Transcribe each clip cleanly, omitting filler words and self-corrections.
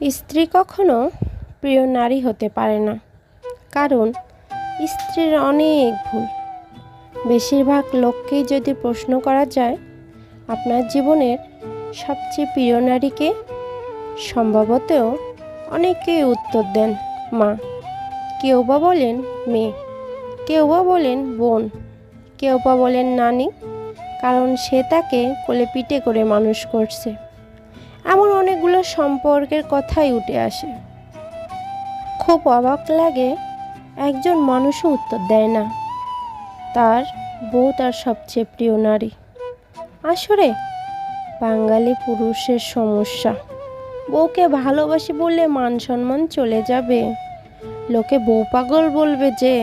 স্ত্রী কখনো প্রিয় নারী হতে পারে না, কারণ স্ত্রীর অনেক ভুল। বেশিরভাগ লোককেই যদি প্রশ্ন করা যায় আপনার জীবনের সবচেয়ে প্রিয় নারীকে, সম্ভবত অনেকেই উত্তর দেন মা, কেউ বা বলেন মেয়ে, কেউ বা বলেন বোন, কেউ বা বলেন নানি, কারণ সে তাকে কোলে পিঠে করে মানুষ করছে। এমন অনেকগুলো সম্পর্কের কথাই উঠে আসে। খুব অবাক লাগে, একজন মানুষও উত্তর দেয় না তার বউ তার সবচেয়ে প্রিয় নারী। আসলে বাঙালি পুরুষের সমস্যা, বউকে ভালোবাসি বললে মান সম্মান চলে যাবে, লোকে বউ পাগল বলবে, যে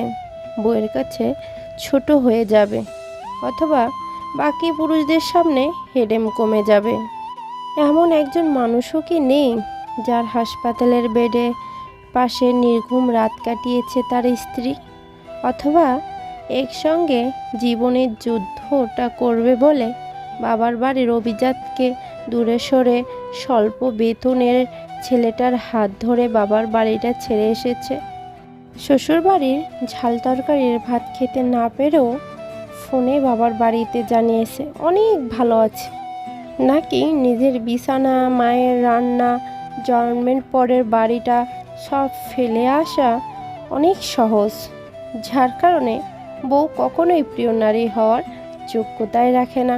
বউয়ের কাছে ছোট হয়ে যাবে, অথবা বাকি পুরুষদের সামনে হেডেম কমে যাবে। এমন একজন মানুষও কি নেই যার হাসপাতালের বেডে পাশে নির্ঘুম রাত কাটিয়েছে তার স্ত্রী, অথবা একসঙ্গে জীবনের যুদ্ধটা করবে বলে বাবার বাড়ির অভিজাতকে দূরে সরে স্বল্প বেতনের ছেলেটার হাত ধরে বাবার বাড়িটা ছেড়ে এসেছে। শ্বশুরবাড়ির ঝাল তরকারির ভাত খেতে না পেরেও ফোনে বাবার বাড়িতে জানিয়েছে অনেক ভালো আছে, নাকি নিজের বিছানা, মায়ের রান্না, জন্মের পরের বাড়িটা সব ফেলে আসা অনেক সহজ, যার কারণে বউ কখনোই প্রিয় নারী হওয়ার যোগ্যতাই রাখে না।